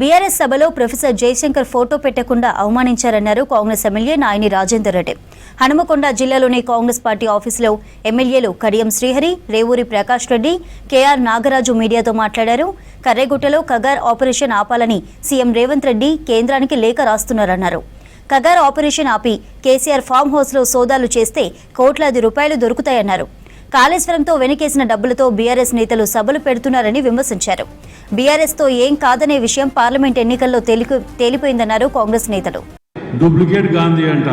BRS సభలో professor Jayashankar photo పెట్టకుండా అవమానించారన్నారు Congress MLA Nayani Rajender Reddy. Hanumakonda జిల్లాలోని కాంగ్రెస్ పార్టీ ఆఫీసులో ఎమ్మెల్యేలు కడియం శ్రీహరి, రేవూరి ప్రకాష్ రెడ్డి, కేఆర్ నాగరాజు మీడియాతో మాట్లాడారు. కర్రెగుట్టలో కగార్ ఆపరేషన్ ఆపాలని సీఎం రేవంత్ రెడ్డి కేంద్రానికి లేఖ రాస్తున్నారన్నారు. కగార్ ఆపరేషన్ ఆపి కేసీఆర్ ఫామ్ హౌస్లో సోదాలు చేస్తే కోట్లాది రూపాయలు దొరుకుతాయన్నారు. కాళేశ్వరంతో వెనకేసిన డబ్బులతో బీఆర్ఎస్ నేతలు సభలు పెడుతున్నారని విమర్శించారు. బీఆర్ఎస్తో ఏం కాదనే విషయం పార్లమెంట్ ఎన్నికల్లో తేలిపోయిందన్నారు కాంగ్రెస్ నేతలు. డూప్లికేట్ గాంధీ అంట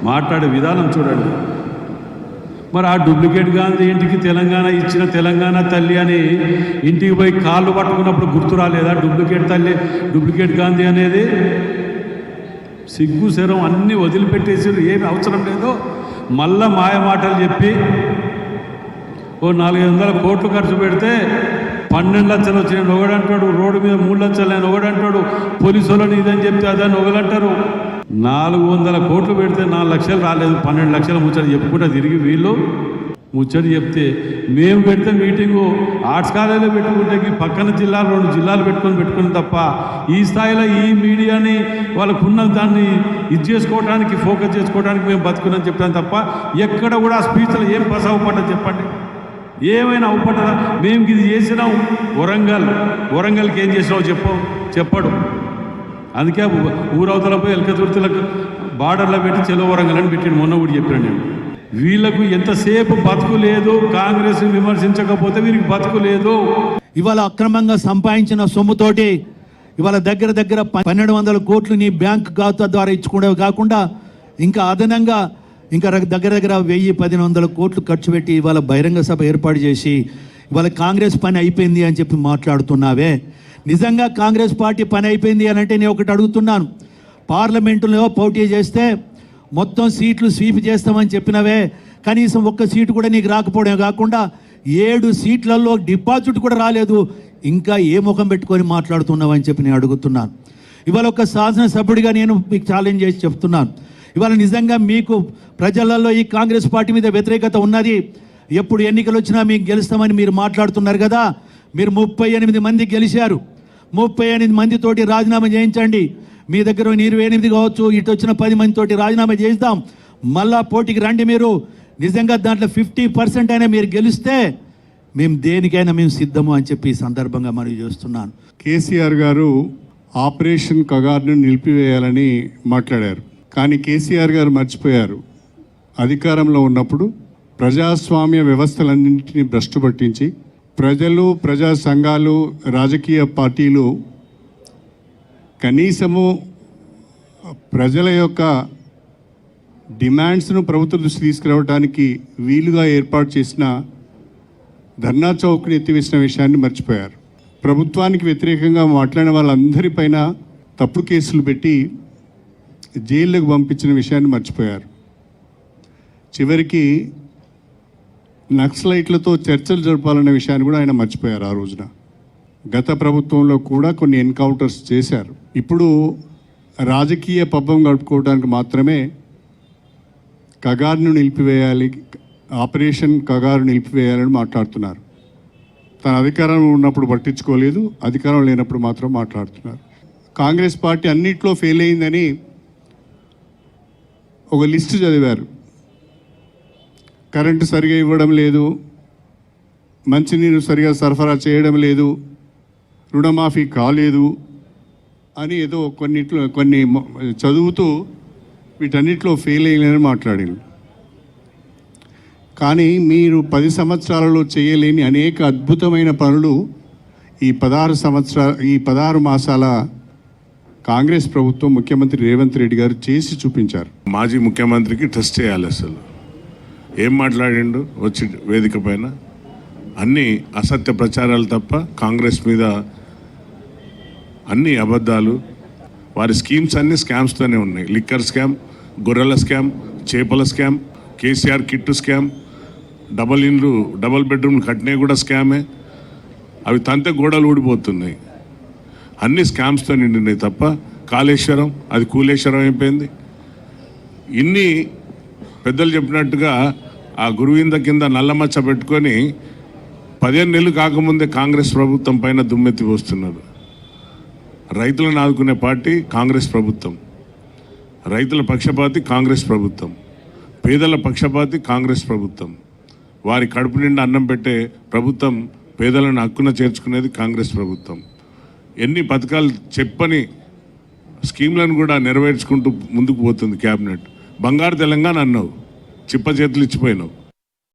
మాట్లాడే విధానం చూడండి. మరి ఆ డూప్లికేట్ గాంధీ ఇంటికి తెలంగాణ ఇచ్చిన తెలంగాణ తల్లి అని ఇంటికి పోయి కాళ్ళు పట్టుకున్నప్పుడు గుర్తు రాలేదా? డూప్లికేట్ గాంధీ అనేది సిగ్గు శరం అన్నీ వదిలిపెట్టేసి ఏమి అవసరం లేదో మళ్ళా మాయ మాటలు చెప్పి ఓ 400 కోట్లు ఖర్చు పెడితే 12 లక్షలు వచ్చిన ఒకడంటాడు, రోడ్డు మీద 3 లక్షలు అని ఒకడంటాడు, పోలీసు వాళ్ళని ఇదని చెప్తే అదని ఒకలంటారు. 400 కోట్లు పెడితే 4 లక్షలు రాలేదు, 12 లక్షల ముచ్చడి చెప్పుకుంటా తిరిగి వీళ్ళు ముచ్చడి చెప్తే మేము పెడితే మీటింగు ఆర్ట్స్ కాలేజీలో పెట్టుకుంటే పక్కన జిల్లాలు 2 జిల్లాలు పెట్టుకుని తప్ప ఈ స్థాయిలో ఈ మీడియాని వాళ్ళకున్న దాన్ని ఇది చేసుకోవడానికి ఫోకస్ చేసుకోవడానికి మేము బతుకున్నాం చెప్పాను తప్ప ఎక్కడ కూడా ఆ స్పీచ్లో ఏం పస అవుపడ్డా చెప్పండి, ఏమైనా అవుపడ్డా? మేము ఇది చేసినాం వరంగల్కి ఏం చేసినావు చెప్పడు. అందుకే ఊరవతల పోయి ఎలకతుర్తులకు బార్డర్లో పెట్టి చెలో వరంగల్ అని పెట్టిండు. మొన్న కూడా చెప్పాను నేను. వీళ్ళకు ఎంతసేపు బతుకు లేదు, కాంగ్రెస్ విమర్శించకపోతే వీరికి బతుకు లేదు. ఇవాళ అక్రమంగా సంపాదించిన సొమ్ముతోటి ఇవాళ దగ్గర 1200 కోట్లు నీ బ్యాంక్ ఖాతా ద్వారా ఇచ్చుకునేవి కాకుండా ఇంకా అదనంగా ఇంకా దగ్గర 1000-1100 కోట్లు ఖర్చు పెట్టి ఇవాళ బహిరంగ సభ ఏర్పాటు చేసి ఇవాళ కాంగ్రెస్ పని అయిపోయింది అని చెప్పి మాట్లాడుతున్నావే. నిజంగా కాంగ్రెస్ పార్టీ పని అయిపోయింది అని అంటే నేను ఒకటి అడుగుతున్నాను. పార్లమెంటులో పోటీ చేస్తే మొత్తం సీట్లు స్వీప్ చేస్తామని చెప్పినవే, కనీసం ఒక్క సీటు కూడా నీకు రాకపోవడమే కాకుండా 7 సీట్లలో డిపాజిట్ కూడా రాలేదు. ఇంకా ఏ ముఖం పెట్టుకొని మాట్లాడుతున్నావని చెప్పి నేను అడుగుతున్నాను. ఇవాళ ఒక శాసనసభ్యుడిగా నేను మీకు ఛాలెంజ్ చేసి చెప్తున్నాను. ఇవాళ నిజంగా మీకు ప్రజలలో ఈ కాంగ్రెస్ పార్టీ మీద వ్యతిరేకత ఉన్నది. ఎప్పుడు ఎన్నికలు వచ్చినా మీకు గెలుస్తామని మీరు మాట్లాడుతున్నారు కదా. మీరు 38 మంది గెలిచారు. 38 మందితోటి రాజీనామా చేయించండి. మీ దగ్గర 28 కావచ్చు, ఇటు వచ్చిన 10 మందితోటి రాజీనామా చేయిద్దాం. మళ్ళా పోటీకి రండి. మీరు నిజంగా దాంట్లో 50% అయినా మీరు గెలిస్తే మేము దేనికైనా మేము సిద్ధము అని చెప్పి ఈ సందర్భంగా మనవి చేస్తున్నాను. కేసీఆర్ గారు ఆపరేషన్ కగార్ను నిలిపివేయాలని మాట్లాడారు. కానీ కేసీఆర్ గారు మర్చిపోయారు, అధికారంలో ఉన్నప్పుడు ప్రజాస్వామ్య వ్యవస్థలన్నింటినీ భ్రష్టు పట్టించి ప్రజలు, ప్రజా సంఘాలు, రాజకీయ పార్టీలు కనీసము ప్రజల యొక్క డిమాండ్స్ను ప్రభుత్వ దృష్టి తీసుకురావడానికి వీలుగా ఏర్పాటు చేసిన ధర్నా చౌక్ని ఎత్తివేసిన విషయాన్ని మర్చిపోయారు. ప్రభుత్వానికి వ్యతిరేకంగా మాట్లాడిన వాళ్ళందరిపైన తప్పుడు కేసులు పెట్టి జైళ్ళకు పంపించిన విషయాన్ని మర్చిపోయారు. చివరికి నక్సలైట్లతో చర్చలు జరపాలనే విషయాన్ని కూడా ఆయన మర్చిపోయారు. ఆ రోజున గత ప్రభుత్వంలో కూడా కొన్ని ఎన్కౌంటర్స్ చేశారు. ఇప్పుడు రాజకీయ పబ్బం గడుపుకోవడానికి మాత్రమే కగార్ను నిలిపివేయాలి, ఆపరేషన్ కగారు నిలిపివేయాలని మాట్లాడుతున్నారు. తన అధికారం ఉన్నప్పుడు పట్టించుకోలేదు, అధికారం లేనప్పుడు మాత్రం మాట్లాడుతున్నారు. కాంగ్రెస్ పార్టీ అన్నిట్లో ఫెయిల్ అయిందని ఒక లిస్టు చదివారు. కరెంటు సరిగా ఇవ్వడం లేదు, మంచినీరు సరిగా సరఫరా చేయడం లేదు, రుణమాఫీ కాలేదు అని ఏదో కొన్ని చదువుతూ వీటన్నిటిలో ఫెయిల్ అయ్యాలని మాట్లాడారు. కానీ మీరు 10 సంవత్సరాలలో చేయలేని అనేక అద్భుతమైన పనులు ఈ 16 మాసాల కాంగ్రెస్ ప్రభుత్వం, ముఖ్యమంత్రి రేవంత్ రెడ్డి గారు చేసి చూపించారు. మాజీ ముఖ్యమంత్రికి టెస్ట్ చేయాలి. అసలు ఏం మాట్లాడిండు వచ్చి వేదిక పైన? అన్నీ అసత్య ప్రచారాలు తప్ప కాంగ్రెస్ మీద అన్ని అబద్ధాలు. వారి స్కీమ్స్ అన్నీ స్కామ్స్తోనే ఉన్నాయి. లిక్కర్ స్కామ్, గొర్రెల స్కామ్, చేపల scam, KCR kit scam, double bedroom కట్టినవి కూడా స్కామే. అవి తంతే గోడలు ఊడిపోతున్నాయి. అన్ని స్కామ్స్తో నిండినాయి తప్ప కాళేశ్వరం అది కూలేశ్వరం అయిపోయింది. ఇన్ని పెద్దలు చెప్పినట్టుగా ఆ గురువింద కింద నల్లమచ్చ పెట్టుకొని 15 నెలలు కాకముందే కాంగ్రెస్ ప్రభుత్వం పైన దుమ్మెత్తి పోస్తున్నారు. రైతులను ఆదుకునే పార్టీ కాంగ్రెస్ ప్రభుత్వం, రైతుల పక్షపాతి కాంగ్రెస్ ప్రభుత్వం, పేదల పక్షపాతి కాంగ్రెస్ ప్రభుత్వం, వారి కడుపు నిండా అన్నం పెట్టే ప్రభుత్వం, పేదలను హక్కున చేర్చుకునేది కాంగ్రెస్ ప్రభుత్వం. ఎన్ని పథకాలు చెప్పని స్కీమ్లను కూడా నెరవేర్చుకుంటూ ముందుకు పోతుంది క్యాబినెట్. బంగారు తెలంగాణ అన్నావు, చిప్ప చేతులు ఇచ్చిపోయినావు.